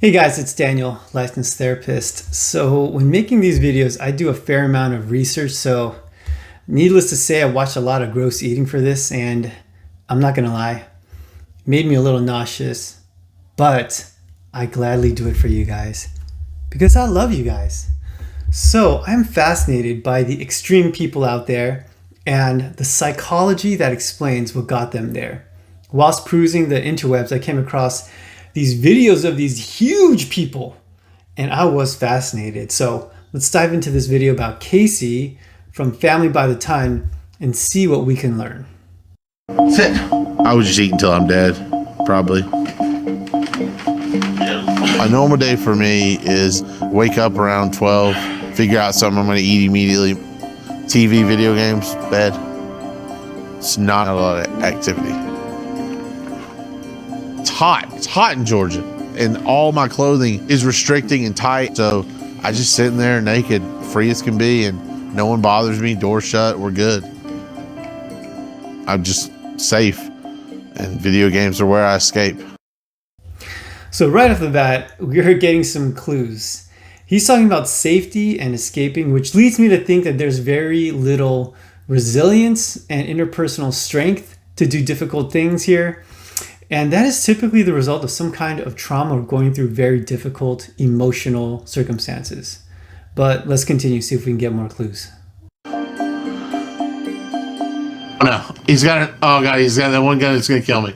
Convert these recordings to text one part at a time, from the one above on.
Hey guys, it's Daniel, licensed therapist. So when making these videos, I do a fair amount of research. So needless to say, I watched a lot of gross eating for this, and I'm not gonna lie, it made me a little nauseous, but I gladly do it for you guys because I love you guys. So I'm fascinated by the extreme people out there and the psychology that explains what got them there. Whilst perusing the interwebs, I came across these videos of these huge people, and I was fascinated. So let's dive into this video about Casey from Family by the Ton and see what we can learn. Sit. I would just eat until I'm dead, probably. A normal day for me is wake up around 12, figure out something I'm going to eat immediately. TV, video games, bed. It's not a lot of activity. It's hot in Georgia, and all my clothing is restricting and tight, so I just sitting there naked, free as can be, and no one bothers me, door shut, we're good. I'm just safe, and video games are where I escape. So right off the bat, we're getting some clues. He's talking about safety and escaping, which leads me to think that there's very little resilience and interpersonal strength to do difficult things here. And that is typically the result of some kind of trauma or going through very difficult emotional circumstances. But let's continue, see if we can get more clues. No, he's got it. Oh God, he's got that one gun that's gonna kill me.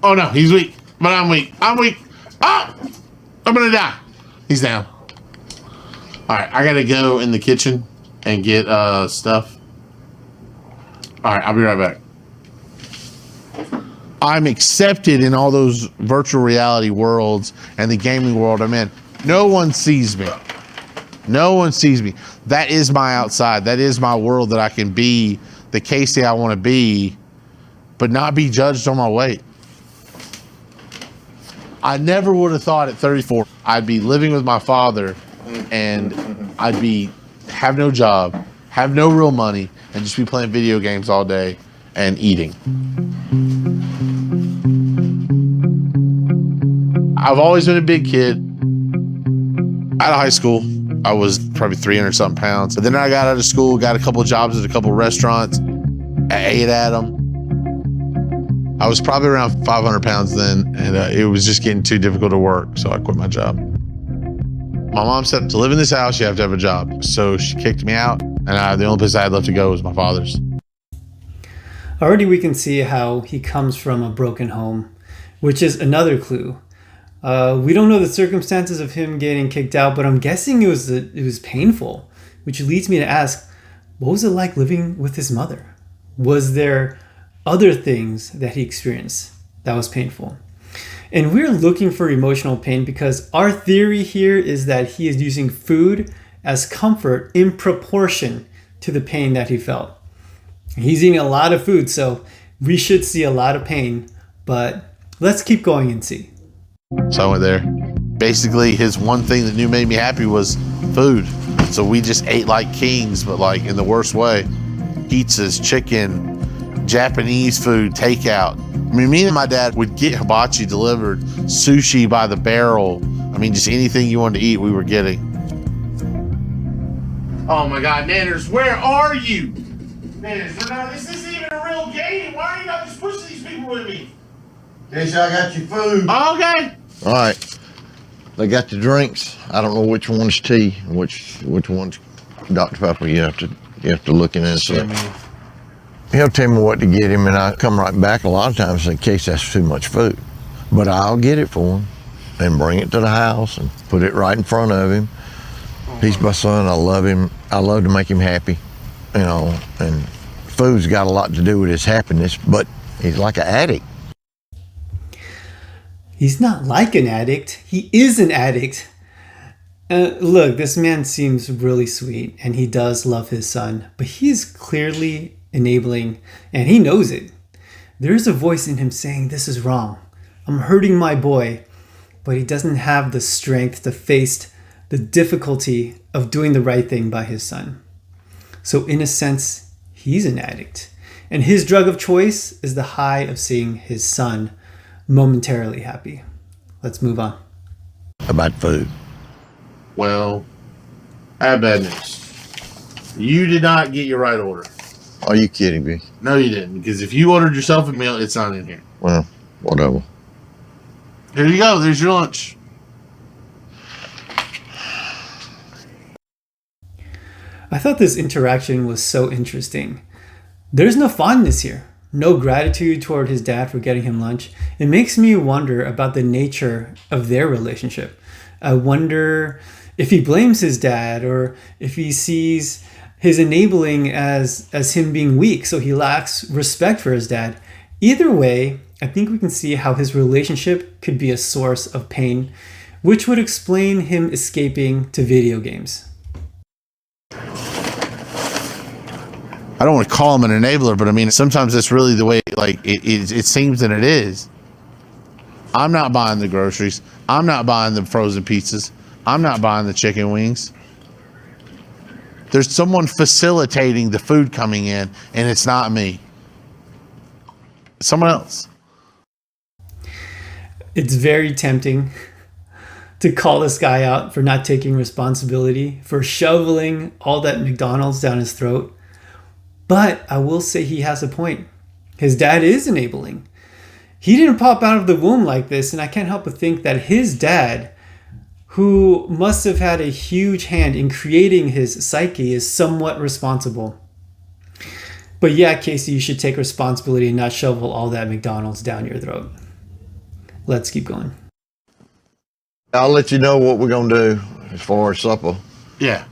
Oh no, he's weak, but I'm weak. I'm weak. Oh, I'm gonna die. He's down. All right, I gotta go in the kitchen and get stuff. All right, I'll be right back. I'm accepted in all those virtual reality worlds and the gaming world I'm in. No one sees me. No one sees me. That is my outside. That is my world that I can be the Casey I want to be, but not be judged on my weight. I never would have thought at 34 I'd be living with my father and I'd have no job, have no real money, and just be playing video games all day and eating. I've always been a big kid. Out of high school, I was probably 300 something pounds. But then I got out of school, got a couple of jobs at a couple of restaurants. I ate at them. I was probably around 500 pounds then, and it was just getting too difficult to work, so I quit my job. My mom said, to live in this house, you have to have a job. So she kicked me out, and the only place I had left to go was my father's. Already we can see how he comes from a broken home, which is another clue. We don't know the circumstances of him getting kicked out, but I'm guessing it was painful, which leads me to ask, what was it like living with his mother? Was there other things that he experienced that was painful? And we're looking for emotional pain because our theory here is that he is using food as comfort in proportion to the pain that he felt. He's eating a lot of food, so we should see a lot of pain, but let's keep going and see. So I went there. Basically, his one thing that made me happy was food. So we just ate like kings, but like in the worst way. Pizzas, chicken, Japanese food, takeout. I mean, me and my dad would get hibachi delivered, sushi by the barrel. I mean, just anything you wanted to eat, we were getting. Oh my God, Nanners, where are you? Nanners, this isn't even a real game. Why are you not just pushing these people with me? Casey, I got your food. Okay. All right. They got the drinks. I don't know which one's tea and which one's Dr. Pepper. You have to look in and see. He'll tell me what to get him, and I come right back a lot of times in case that's too much food. But I'll get it for him and bring it to the house and put it right in front of him. He's my son. I love him. I love to make him happy, and food's got a lot to do with his happiness, but he's like an addict. He's not like an addict. He is an addict. Look, this man seems really sweet, and he does love his son, but he's clearly enabling, and he knows it. There is a voice in him saying, this is wrong. I'm hurting my boy, but he doesn't have the strength to face the difficulty of doing the right thing by his son. So in a sense, he's an addict, and his drug of choice is the high of seeing his son momentarily happy. Let's move on. about food. Well, I have bad news. You did not get your right order. Are you kidding me? No, you didn't. Because if you ordered yourself a meal, it's not in here. Well, whatever. Here you go. There's your lunch. I thought this interaction was so interesting. There's no fondness here, no gratitude toward his dad for getting him lunch. It makes me wonder about the nature of their relationship. I wonder if he blames his dad or if he sees his enabling as him being weak, so he lacks respect for his dad. Either way, I think we can see how his relationship could be a source of pain, which would explain him escaping to video games. I don't want to call him an enabler, but I mean, sometimes that's really the way, like, it seems that it is. I'm not buying the groceries. I'm not buying the frozen pizzas. I'm not buying the chicken wings. There's someone facilitating the food coming in, and it's not me. It's someone else. It's very tempting to call this guy out for not taking responsibility, for shoveling all that McDonald's down his throat. But I will say he has a point. His dad is enabling. He didn't pop out of the womb like this, and I can't help but think that his dad, who must have had a huge hand in creating his psyche, is somewhat responsible. But yeah, Casey, you should take responsibility and not shovel all that McDonald's down your throat. Let's keep going. I'll let you know what we're going to do as far as supper. Yeah.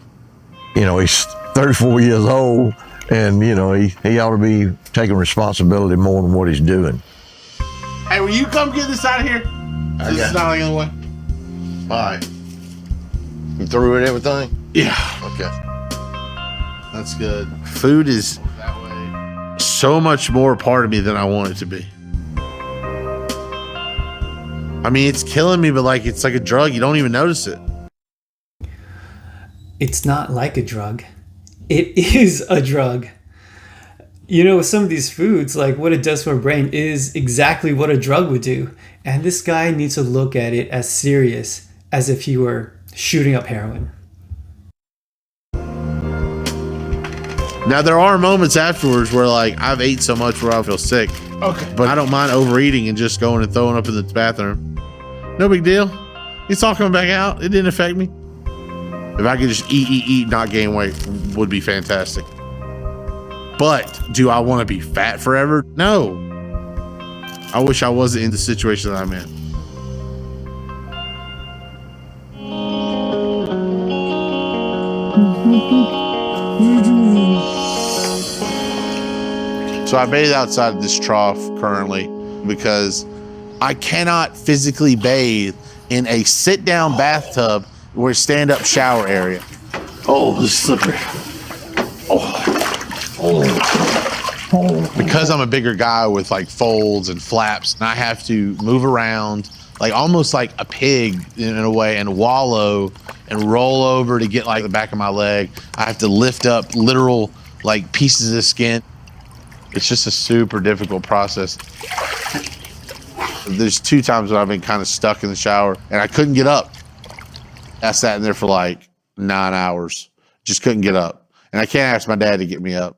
You know, he's 34 years old, and, you know, he ought to be taking responsibility more than what he's doing. Hey, will you come get this out of here? This is not the other way. All right. You through with everything? Yeah. Okay. That's good. Food is so much more a part of me than I want it to be. I mean, it's killing me, but like it's like a drug. You don't even notice it. It's not like a drug. It is a drug. You know, with some of these foods, like what it does for a brain is exactly what a drug would do. And this guy needs to look at it as serious as if he were shooting up heroin. Now, there are moments afterwards where like I've ate so much where I feel sick. Okay. But I don't mind overeating and just going and throwing up in the bathroom. No big deal. It's all coming back out. It didn't affect me. If I could just eat, not gain weight, would be fantastic. But do I want to be fat forever? No. I wish I wasn't in the situation that I'm in. So I bathe outside this trough currently because I cannot physically bathe in a sit-down bathtub or stand-up shower area. Oh, this is slippery. Because I'm a bigger guy with like folds and flaps, and I have to move around like almost like a pig in a way and wallow and roll over to get like the back of my leg. I have to lift up literal like pieces of skin. It's just a super difficult process. There's 2 times when I've been kind of stuck in the shower and I couldn't get up. I sat in there for like 9 hours, just couldn't get up. And I can't ask my dad to get me up.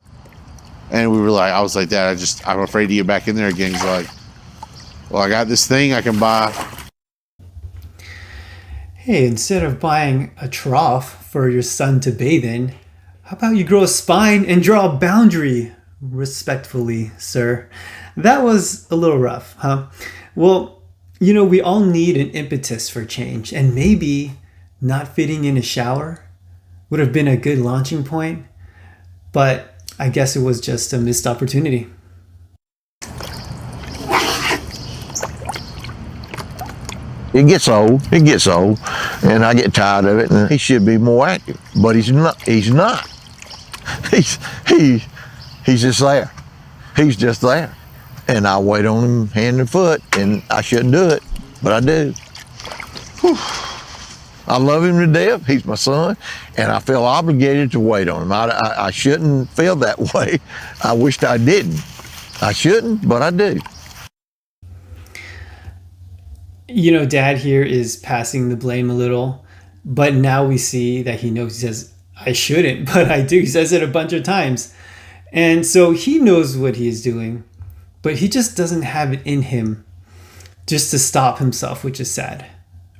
And we were like, I was like, Dad, I'm afraid to get back in there again. He's like, well, I got this thing I can buy. Hey, instead of buying a trough for your son to bathe in, how about you grow a spine and draw a boundary? Respectfully, sir. That was a little rough, huh? Well, you know, we all need an impetus for change, and maybe not fitting in a shower would have been a good launching point, but I guess it was just a missed opportunity. It gets old, and I get tired of it, and he should be more active, but he's not. He's just there. He's just there. And I wait on him hand and foot, and I shouldn't do it, but I do. Whew. I love him to death. He's my son, and I feel obligated to wait on him. I shouldn't feel that way. I wished I didn't. I shouldn't, but I do. Dad here is passing the blame a little, but now we see that he knows. He says, I shouldn't, but I do. He says it a bunch of times. And so he knows what he is doing, but he just doesn't have it in him just to stop himself, which is sad,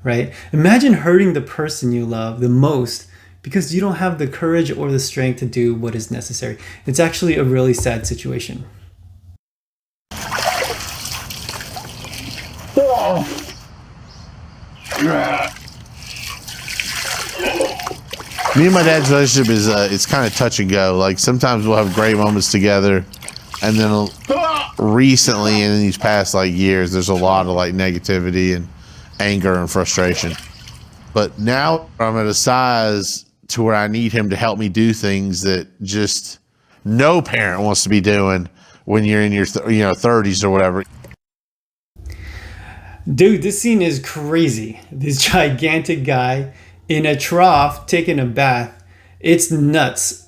right? Imagine hurting the person you love the most because you don't have the courage or the strength to do what is necessary. It's actually a really sad situation. Me and my dad's relationship is it's kind of touch and go. Like sometimes we'll have great moments together, and then recently in these past like years, there's a lot of like negativity and anger and frustration. But now I'm at a size to where I need him to help me do things that just no parent wants to be doing when you're in your 30s or whatever. Dude, this scene is crazy. This gigantic guy in a trough taking a bath. It's nuts.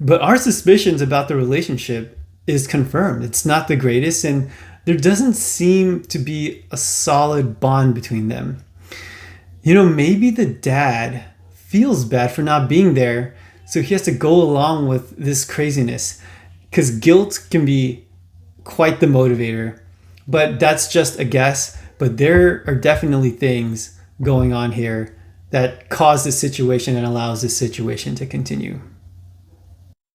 But our suspicions about the relationship is confirmed. It's not the greatest, and there doesn't seem to be a solid bond between them. Maybe the dad feels bad for not being there, so he has to go along with this craziness, because guilt can be quite the motivator. But that's just a guess. But there are definitely things going on here that cause this situation and allows this situation to continue.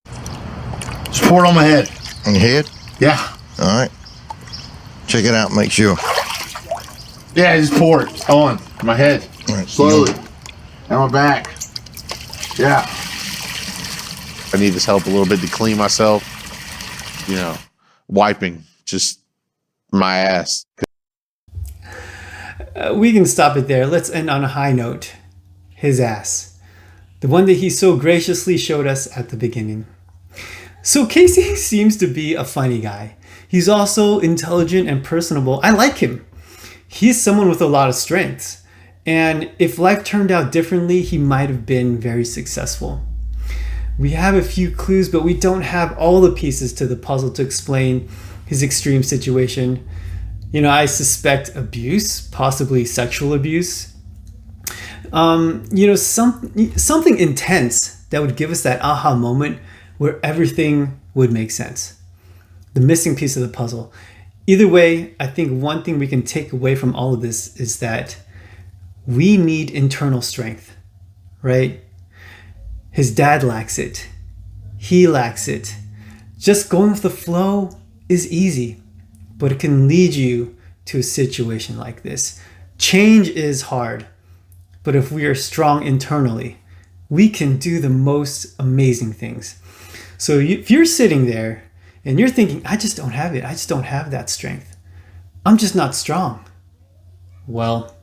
Just pour it on my head. On your head? Yeah. All right. Check it out. Make sure. Yeah, just pour it on my head. All right. Slowly. And my back. Yeah. I need this help a little bit to clean myself. Wiping just my ass. We can stop it there. Let's end on a high note. His ass. The one that he so graciously showed us at the beginning. So Casey seems to be a funny guy. He's also intelligent and personable. I like him. He's someone with a lot of strengths. And if life turned out differently, he might have been very successful. We have a few clues, but we don't have all the pieces to the puzzle to explain his extreme situation. I suspect abuse, possibly sexual abuse. Something intense that would give us that aha moment where everything would make sense. The missing piece of the puzzle. Either way, I think one thing we can take away from all of this is that we need internal strength, right? His dad lacks it. He lacks it. Just going with the flow is easy, but it can lead you to a situation like this. Change is hard, but if we are strong internally, we can do the most amazing things. So if you're sitting there and you're thinking, I just don't have it. I just don't have that strength. I'm just not strong. Well,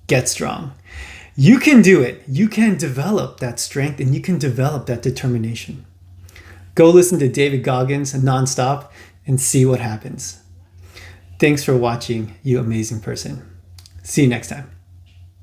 get strong. You can do it. You can develop that strength and you can develop that determination. Go listen to David Goggins nonstop and see what happens. Thanks for watching, you amazing person. See you next time.